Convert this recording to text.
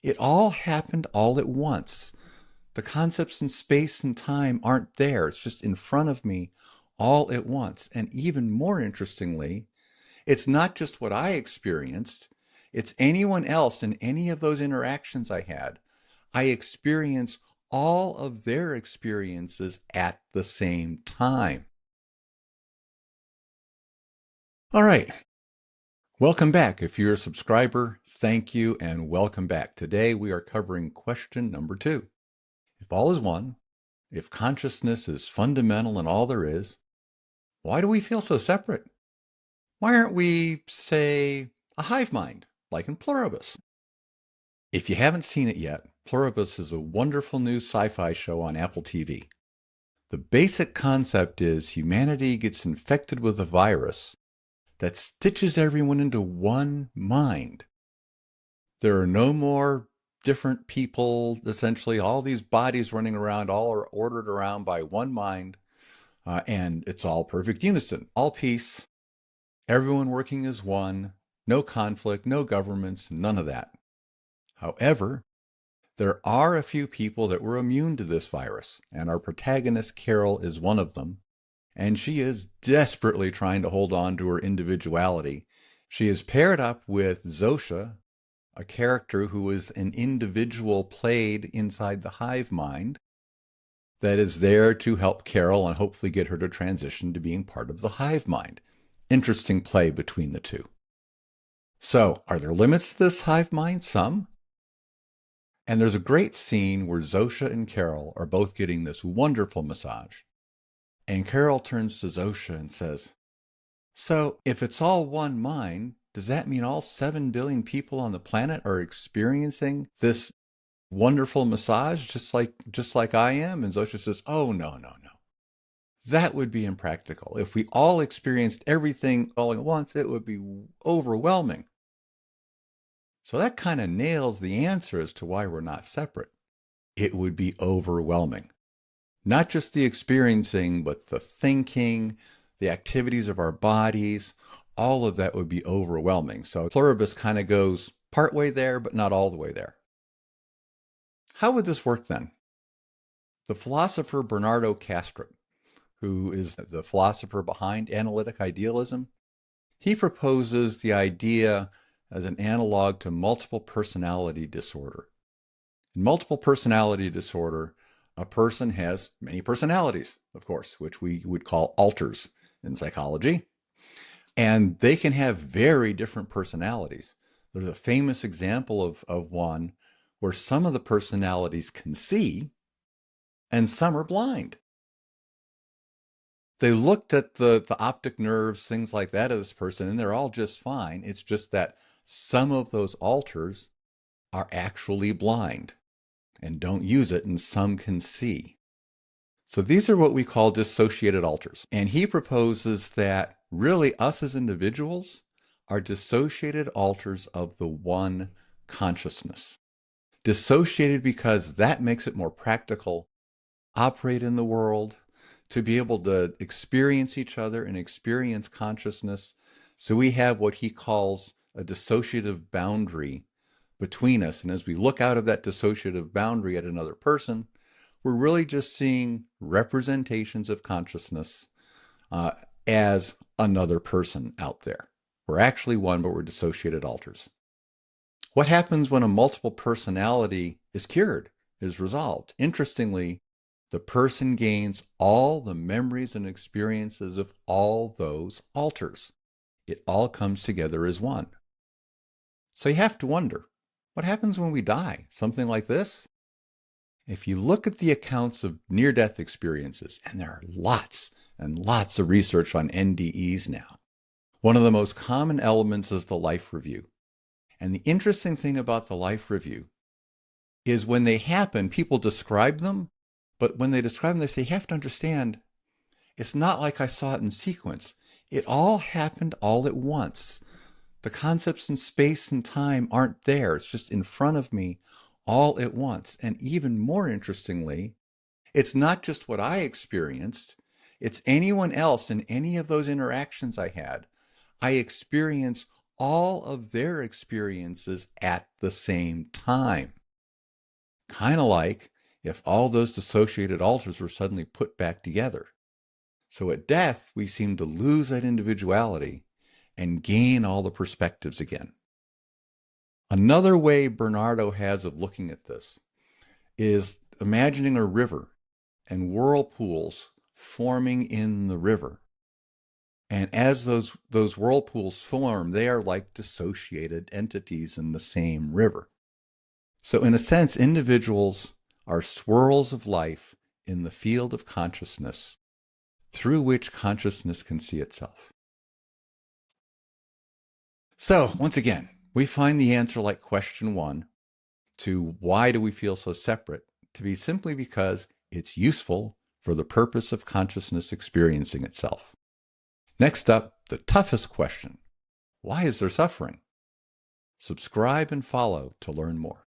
It all happened all at once. The concepts in space and time aren't there. It's just in front of me all at once. And even more interestingly, it's not just what I experienced, it's anyone else in any of those interactions I had. I experience all of their experiences at the same time. All right. Welcome back. If you're a subscriber, thank you and welcome back. Today we are covering question number 2. If all is one, if consciousness is fundamental and all there is, why do we feel so separate? Why aren't we, say, a hive mind, like in Pluribus? If you haven't seen it yet, Pluribus is a wonderful new sci-fi show on Apple TV. The basic concept is humanity gets infected with a virus that stitches everyone into one mind. There are no more different people, essentially all these bodies running around, all are ordered around by one mind, and it's all perfect unison, all peace, everyone working as one, no conflict, no governments, none of that. However, there are a few people that were immune to this virus, and our protagonist Carol is one of them. And she is desperately trying to hold on to her individuality. She is paired up with Zosha, a character who is an individual played inside the hive mind that is there to help Carol and hopefully get her to transition to being part of the hive mind. Interesting play between the two. So, are there limits to this hive mind? Some. And there's a great scene where Zosha and Carol are both getting this wonderful massage. And Carol turns to Zosha and says, "So, if it's all one mind, does that mean all 7 billion people on the planet are experiencing this wonderful massage just like I am?" And Zosha says, "Oh, no, no, no. That would be impractical. If we all experienced everything all at once, it would be overwhelming." So that kind of nails the answer as to why we're not separate. It would be overwhelming. Not just the experiencing, but the thinking, the activities of our bodies, all of that would be overwhelming. So Pluribus kind of goes partway there, but not all the way there. How would this work then? The philosopher Bernardo Kastrup, who is the philosopher behind analytic idealism, he proposes the idea as an analog to multiple personality disorder. In multiple personality disorder, a person has many personalities, of course, which we would call alters in psychology. And they can have very different personalities. There's a famous example of one where some of the personalities can see and some are blind. They looked at the optic nerves, things like that of this person, and they're all just fine. It's just that some of those alters are actually blind and don't use it, and some can see. So these are what we call dissociated alters. And he proposes that really us as individuals are dissociated alters of the one consciousness. Dissociated because that makes it more practical, operate in the world, to be able to experience each other and experience consciousness. So we have what he calls a dissociative boundary between us. And as we look out of that dissociative boundary at another person, we're really just seeing representations of consciousness as another person out there. We're actually one, but we're dissociated alters. What happens when a multiple personality is cured, is resolved? Interestingly, the person gains all the memories and experiences of all those alters. It all comes together as one. So you have to wonder, what happens when we die? Something like this? If you look at the accounts of near-death experiences, and there are lots and lots of research on NDEs now, one of the most common elements is the life review. And the interesting thing about the life review is when they happen, people describe them, but when they describe them, they say, you have to understand, it's not like I saw it in sequence. It all happened all at once. The concepts in space and time aren't there. It's just in front of me all at once. And even more interestingly, it's not just what I experienced. It's anyone else in any of those interactions I had. I experience all of their experiences at the same time. Kind of like if all those dissociated alters were suddenly put back together. So at death, we seem to lose that individuality and gain all the perspectives again. Another way Bernardo has of looking at this is imagining a river and whirlpools forming in the river. And as those whirlpools form, they are like dissociated entities in the same river. So in a sense, individuals are swirls of life in the field of consciousness through which consciousness can see itself. So once again, we find the answer, like question 1, to why do we feel so separate, to be simply because it's useful for the purpose of consciousness experiencing itself. Next up, the toughest question: why is there suffering? Subscribe and follow to learn more.